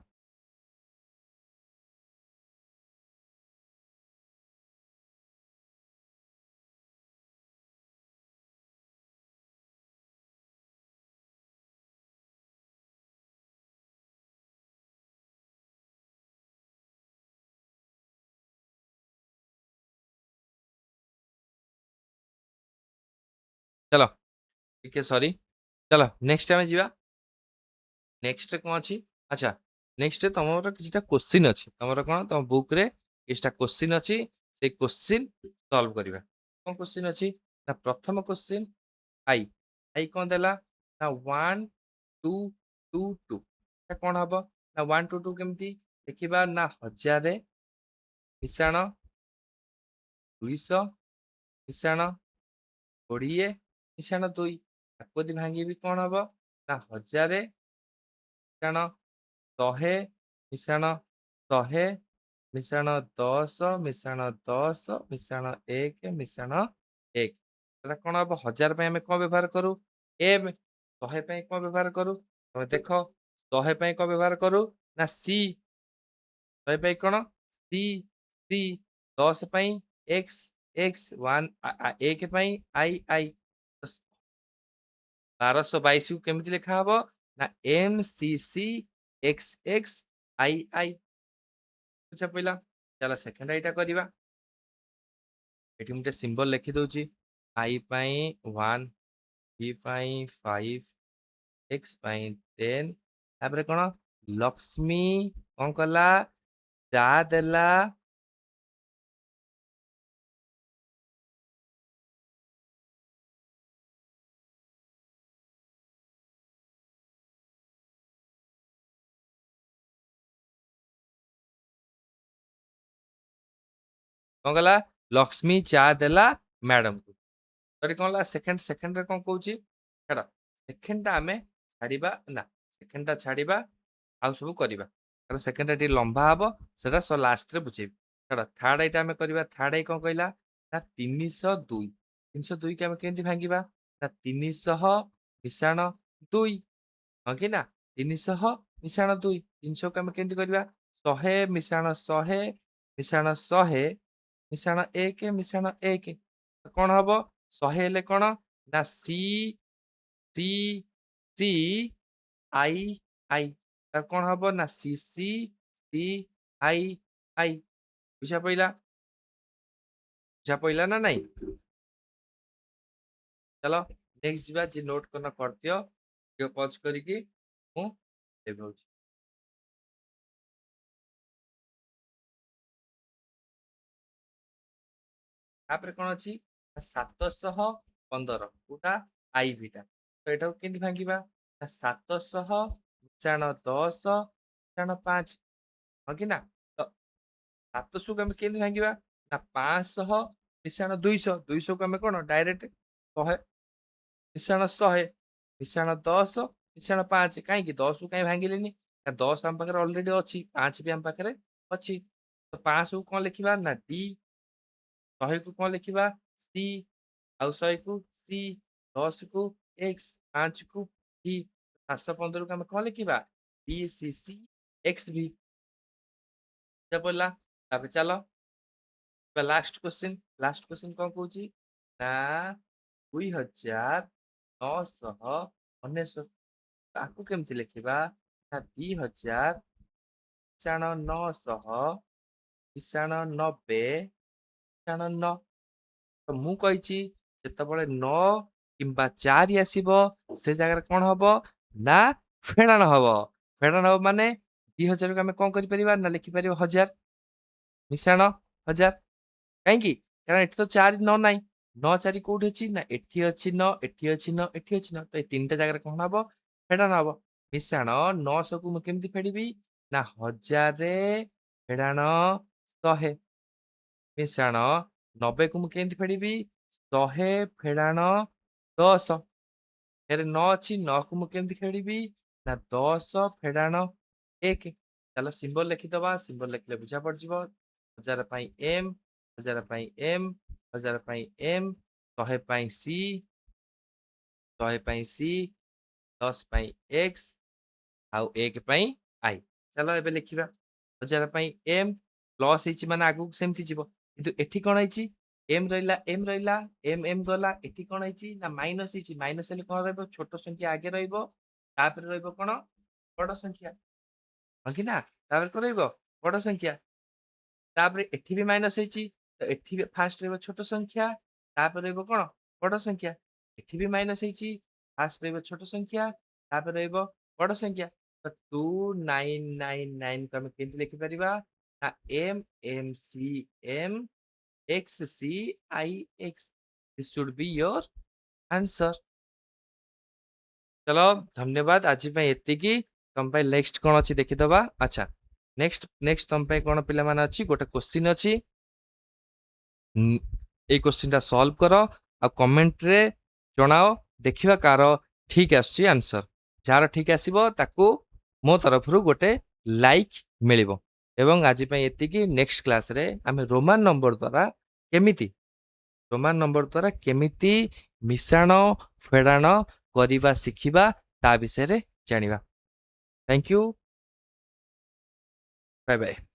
ଚାଲ ଟିକେ ସରି, ଚାଲ ନେକ୍ସଟ ଆମେ ଯିବା। ନେକ୍ସଟ କଣ ଅଛି ଆଚ୍ଛା ନେକ୍ସଟ ତମର କିଛିଟା କ୍ୱେଶ୍ଚିନ୍ ଅଛି, ତମର କଣ ତମ ବୁକ୍ ରେ କିଛିଟା କ୍ୱେଶ୍ଚିନ୍ ଅଛି, ସେଇ କ୍ୱେଶ୍ଚିନ୍ ସଲ୍ଭ କରିବା। କଣ କ୍ୱେଶ୍ଚିନ୍ ଅଛି ନା ପ୍ରଥମ କ୍ୱେଶ୍ଚିନ୍ ଆଇ, ଆଇ କଣ ଦେଲା ନା 1 2 2 2। এটা କଣ ହବ ନା 1 2 2 କେମିତି ଦେଖିବା ନା 1000 ମିଶାଣ 200 ମିଶାଣ 20 ମିଶାଣ 2। ତାକୁ ଯଦି ଭାଙ୍ଗିବି କଣ ହବ ନା 1000 ମିଶାଣ 100 ମିଶାଣ 100 ମିଶାଣ 10 ମିଶାଣ 10 ମିଶାଣ 1 ମିଶାଣ 1। ସେଟା କଣ ହବ 1000 ପାଇଁ ଆମେ କଣ ବ୍ୟବହାର କରୁ m, 100 ପାଇଁ କଣ ବ୍ୟବହାର କରୁ ତମେ ଦେଖ 100 ପାଇଁ କଣ ବ୍ୟବହାର କରୁ ନା c, 100 ପାଇଁ କଣ c c, 10 ପାଇଁ x x, 1 ପାଇଁ i। 1222 କୁ କେମିତି ଲେଖା ହବ ନା m c c x x i। ବୁଝା ପଇଲା। ଚାଲ ସେକେଣ୍ଡ ଆଇଟା କରିବା। ଏଠି ମୁଁ ଗୋଟେ ସିମ୍ବଲ ଲେଖି ଦଉଛି i ପାଇଁ 1, b ପାଇଁ 5, x ପାଇଁ 10 ତାପରେ କଣ ଲକ୍ଷ୍ମୀ କଣ କଲା ଚା ଦେଲା କଣ କଲା ଲକ୍ଷ୍ମୀ ଚା ଦେଲା ମ୍ୟାଡମ କୁ ସରି କଣ ହେଲା ସେକେଣ୍ଡ ରେ କଣ କହୁଛି ଛାଡ ସେକେଣ୍ଡ ଟା ଆମେ ଛାଡିବା ନା ସେକେଣ୍ଡ ଟା ଛାଡିବା ଆଉ ସବୁ କରିବା କାରଣ ସେକେଣ୍ଡ ଟା ଟିକେ ଲମ୍ବା ହବ ସେଟା ଲାଷ୍ଟ ରେ ବୁଝେଇବି ଛାଡ ଥାର୍ଡ ଏଇଟା ଆମେ କରିବା ଥାର୍ଡ ଏଇ କଣ କହିଲା ନା 302 302 କି ଆମେ କେମିତି ଭାଙ୍ଗିବା ନା 300 ମିଶାଣ 2 ହଁ କି ନା 300 ମିଶାଣ 2 300 କୁ ଆମେ କେମିତି କରିବା 100 ମିଶାଣ 100 ମିଶାଣ 100 ମିଶାଣ 1 ମିଶାଣ 1 କଣ ହବ 100 ହେଲେ କଣ ନା C C C I I କଣ ହବ ନା C C C I I ବୁଝା ପଇଲା ନା ନାଇଁ चलो नेक्स्ट ଯିବା ଯେ ନୋଟ କରନା କରିଦିଅ ଟିକେ ପଜ କରିକି ମୁଁ ଦେଖଉଛି ତାପରେ କଣ ଅଛି 715 କୋଉଟା ଆଇଭି ଟା ତ ଏଟାକୁ କେମିତି ଭାଙ୍ଗିବା ନା 700 ମିଶାଣ 10 ମିଶାଣ 5 ହଁ କି ନା ତ 700 କୁ ଆମେ କେମିତି ଭାଙ୍ଗିବା ନା 500 ମିଶାଣ 200 200 କୁ ଆମେ କଣ ଡାଇରେକ୍ଟ 100 ମିଶାଣ 100 ମିଶାଣ 10 ମିଶାଣ 5 କାହିଁକି 10 କୁ କାହିଁ ଭାଙ୍ଗିଲେନି ନା 10 ଆମ ପାଖରେ ଅଲରେଡି ଅଛି 5 ବି ଆମ ପାଖରେ ଅଛି ତ 5 କୁ କଣ ଲେଖିବା ନା ଡି 100 କୁ କଣ ଲେଖିବା ସି ଆଉ 100 କୁ ସି 10 କୁ ଏକ୍ସ 5 କୁ ଭି 715 କୁ ଆମେ କଣ ଲେଖିବା ଡି ସି ସି ଏକ୍ସ ଭି ପଡିଲା ତାପରେ ଚାଲ ଲାଷ୍ଟ କ୍ୱେଶ୍ଚିନ୍ କଣ କହୁଛି ନା 2999 ତାକୁ କେମିତି ଲେଖିବା ନା 2000 ମିଶାଣ 900 ମିଶାଣ 90 ମିଶାଣ 9 ତ ମୁଁ କହିଛି ଯେତେବେଳେ 9 କିମ୍ବା 4 ଆସିବ ସେ ଜାଗାରେ କଣ ହବ ନା ଫେଡାଣ ହବ ମାନେ 2000 କୁ ଆମେ କଣ କରିପାରିବା ନା ଲେଖିପାରିବା 1000 ମିଶାଣ 1000 କାହିଁକି କାରଣ ଏଠି ତ 4 9 ନାହିଁ 9 4 କୋଉଠି ଅଛି ନା ଏଠି ଅଛି 9 ଏଠି ଅଛି 9 ଏଠି ଅଛି 9 ତ ଏଇ ତିନିଟା ଜାଗାରେ କଣ ହବ ଫେଡାଣ ହବ ମିଶାଣ 900 କୁ ମୁଁ କେମିତି ଫେଡିବି ନା 1000 ଫେଡାଣ 100 ମିଶାଣ 90 କୁ ମୁଁ କେମିତି ଫେଡିବି 100 ଫେଡାଣ 10 ଏରେ 9 ଅଛି 9 କୁ ମୁଁ କେମିତି ଫେଡିବି ନା 10 ଫେଡାଣ 1 ଚାଲ ସିମ୍ବଲ ଲେଖିଦବା ସିମ୍ବଲ ଲେଖିଲେ ବୁଝା ପଡିଯିବ 1000 ପାଇଁ ଏମ୍ 1000 ପାଇଁ ଏମ୍ 1000 ପାଇଁ ଏମ୍ 100 ପାଇଁ ସି 100 ପାଇଁ ସି 10 ପାଇଁ ଏକ୍ସ ଆଉ 1 ପାଇଁ ଆଇ ଚାଲ ଏବେ ଲେଖିବା 1000 ପାଇଁ ଏମ୍ ପ୍ଲସ୍ ହେଇଛି ମାନେ ଆଗକୁ ସେମିତି ଯିବ କିନ୍ତୁ ଏଠି କଣ ହେଇଛି ଏମ୍ ରହିଲା ଏମ୍ ଏମ୍ ଗଲା ଏଠି କଣ ହେଇଛି ନା ମାଇନସ୍ ହେଇଛି ମାଇନସ୍ ହେଲେ କଣ ରହିବ ଛୋଟ ସଂଖ୍ୟା ଆଗେ ରହିବ ତାପରେ ରହିବ କଣ ବଡ ସଂଖ୍ୟା ହଁ କି ନା ତାପରେ କଣ ରହିବ ବଡ ସଂଖ୍ୟା ତାପରେ ଏଠି ବି ମାଇନସ୍ ହେଇଛି ତ ଏଠି ବି ଫାଷ୍ଟ ରହିବ ଛୋଟ ସଂଖ୍ୟା ତାପରେ ରହିବ କଣ ବଡ ସଂଖ୍ୟା ଏଠି ବି ମାଇନସ୍ ହେଇଛି ଫାଷ୍ଟ ରହିବ ଛୋଟ ସଂଖ୍ୟା ତାପରେ ରହିବ ବଡ ସଂଖ୍ୟା ତ 2999 କୁ ଆମେ କେମିତି ଲେଖିପାରିବା ନା M M C M X C I X this should be your answer चलो धन्यवाद आज एतिकी तुम नेक्स्ट कौन अच्छी देखीदबा अच्छा नेक्स्ट नेक्स्ट तुम कौन पिला माने अच्छी गोटे क्वेश्चन अच्छी ये क्वेश्चन टा सॉल्व कर आ कमेंट रे जनाओ देखिबा कार ठीक आसुची आंसर जार ठीक आसीबो ताकू मो तरफ रु गोटे लाइक मिलिबो एवं आज एतिकी नेक्स्ट क्लास रे आमे रोमान नंबर द्वारा केमिति रोमान नंबर द्वारा केमिति मिश्रण फेड़ाण करवा शिखिबा ता विषय रे जानिबा थैंक यू बाय बाय